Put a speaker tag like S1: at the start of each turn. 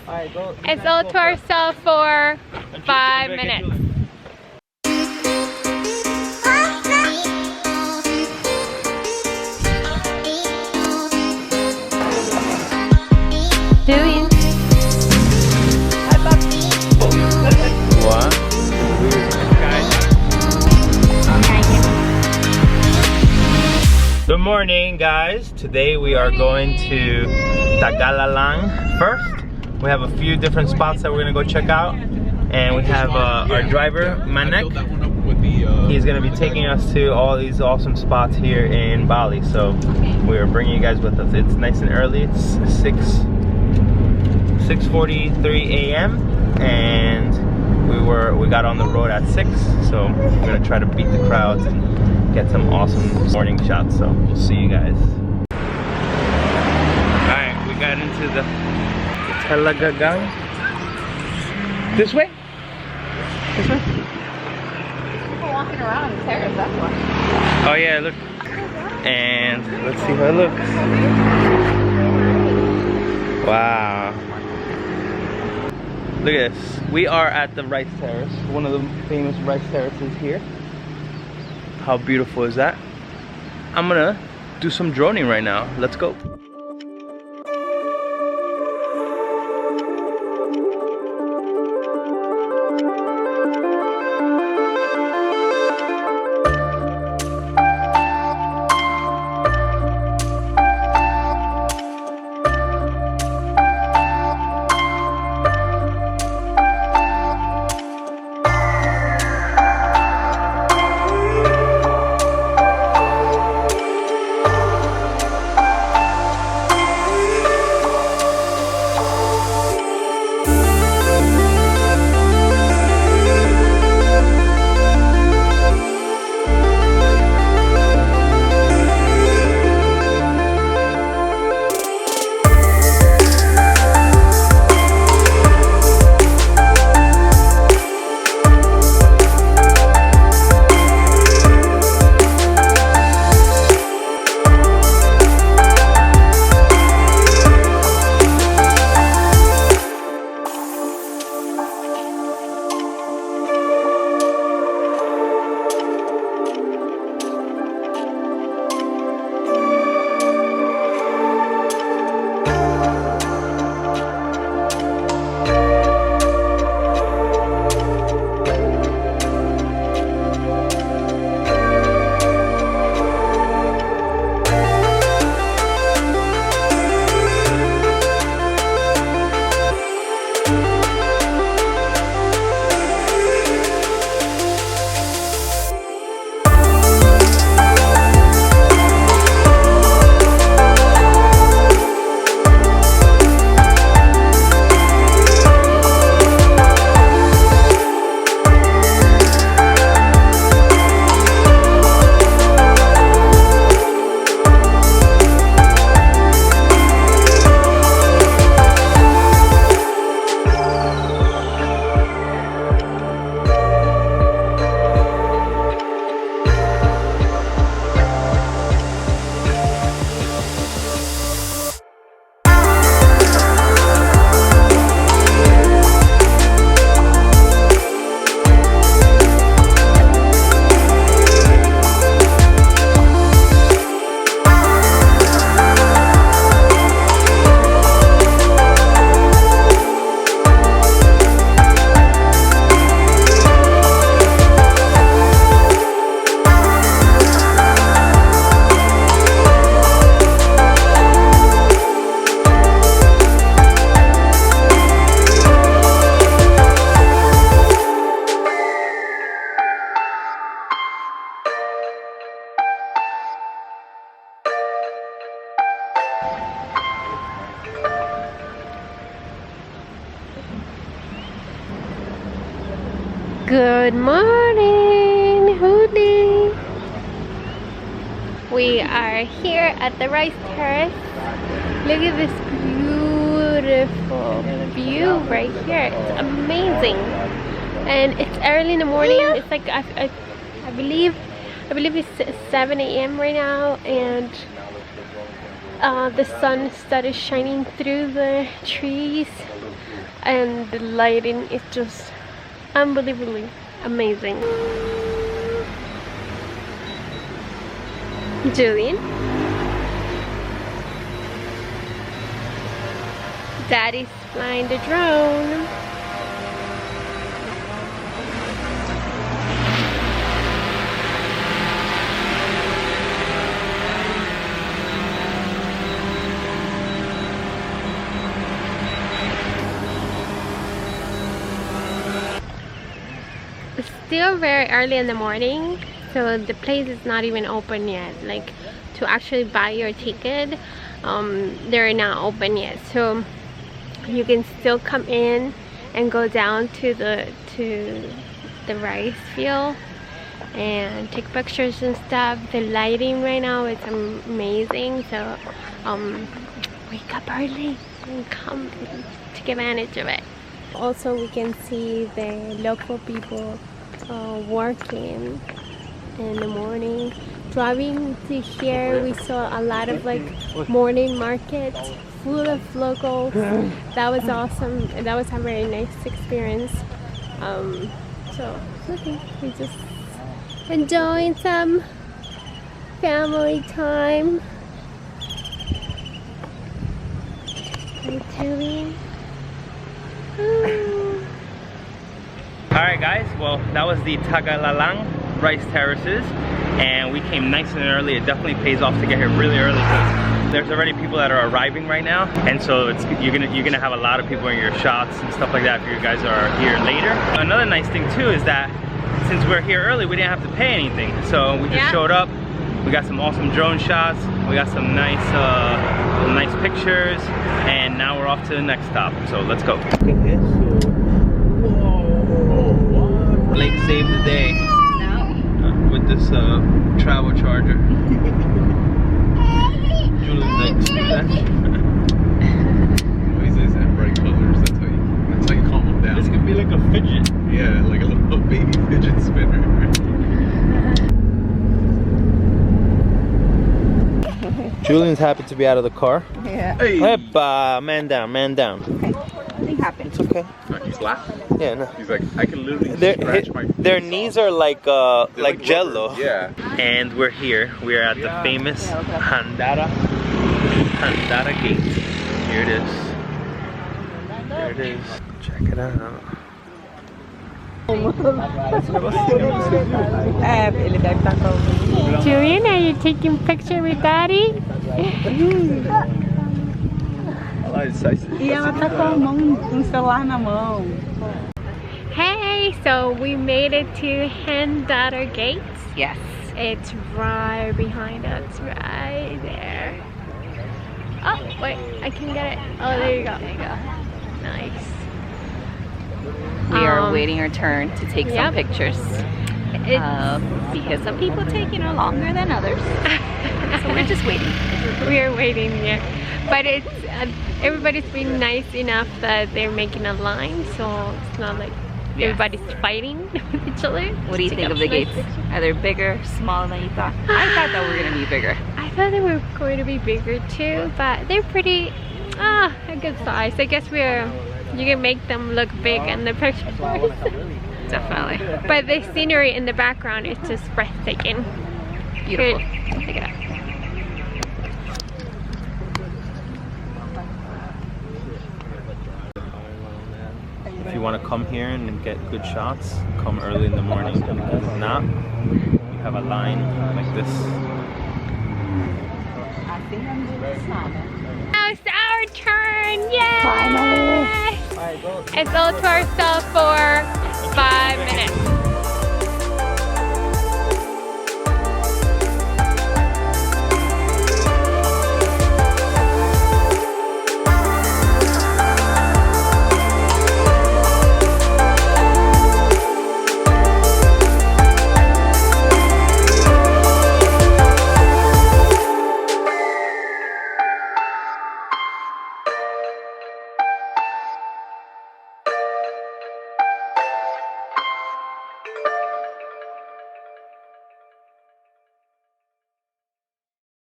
S1: Alright, go.
S2: It's all to ourselves for 5 minutes. Doing.
S1: What? Good morning, guys. Today we are going to Tegalalang first. We have a few different spots that we're gonna go check out, and we have our driver Manek. He's gonna be taking us to all these awesome spots here in Bali. So we're bringing you guys with us. It's nice and early. It's 6:43 a.m. and we got on the road at 6. So we're gonna try to beat the crowds and get some awesome morning shots. So we'll see you guys. All right, we got into the Tegalalang. This way? This way?
S2: People walking around on the terrace, that's why.
S1: Oh yeah, look. And let's see how it looks. Wow. Look at this. We are at the Rice Terrace, one of the famous rice terraces here. How beautiful is that? I'm gonna do some droning right now. Let's go.
S2: Good morning, Hoodie. We are here at the Rice Terrace. Look at this beautiful view right here. It's amazing. And it's early in the morning. It's like I believe it's 7 a.m. right now, and the sun started shining through the trees, and the lighting is just unbelievably amazing. Julian, Daddy's flying the drone. It's still very early in the morning, so the place is not even open yet. Like, to actually buy your ticket, they're not open yet. So you can still come in and go down to the rice field and take pictures and stuff. The lighting right now is amazing, so wake up early and come take advantage of it. Also, we can see the local people working in the morning. Driving to here, we saw a lot of like morning markets full of locals. That was awesome. That was a very nice experience. So nothing. We just enjoying some family time.
S1: Alright guys, well that was the Tegalalang Rice Terraces, and we came nice and early. It definitely pays off to get here really early because there's already people that are arriving right now, and so you're gonna have a lot of people in your shots and stuff like that if you guys are here later. Another nice thing too is that since we're here early, we didn't have to pay anything, so we just showed up. We got some awesome drone shots. We got some nice pictures, and now we're off to the next stop. So let's go. Lake saved the day with this travel charger. Noises
S3: and bright colors. That's how you calm them down.
S1: This could be like a fidget.
S3: Yeah, like a little baby fidget spinner.
S1: Julian's happy to be out of the car.
S4: Yeah.
S3: Hey.
S1: Hepa, man down, man down.
S4: Okay. Nothing happened.
S1: It's okay.
S3: He's laughing.
S1: Yeah, no.
S3: He's like, I can literally scratch my
S1: their knees are like jello.
S3: rubber. Yeah.
S1: And we're here. We're at the famous Handara Gate. Here it is. There it is. Check it out.
S2: Julian, are you taking picture with Daddy?
S4: E ela tá com a mão, com o celular na mão.
S2: Hey, so we made it to Handara Gate.
S4: Yes.
S2: It's right behind us, right there. Oh, wait, I can get it. Oh, there you go. There you go. Nice.
S4: We are waiting our turn to take some pictures. Because some people take, longer than others. So we're just waiting.
S2: We are waiting here. But it's everybody's being nice enough that they're making a line, so it's not like everybody's fighting with each other.
S4: What do you think of the gates? Are they bigger, smaller than you thought? I thought that we were going to be bigger.
S2: I thought they were going to be bigger too, but they're pretty, a good size. I guess you can make them look big in the pictures.
S4: Definitely.
S2: But the scenery in the background is just breathtaking.
S4: Beautiful.
S2: Here, check it out.
S1: If you want to come here and get good shots, come early in the morning. If not, you have a line like this.
S2: Now it's our turn! Yay! Finally! It's all to ourselves for 5 minutes.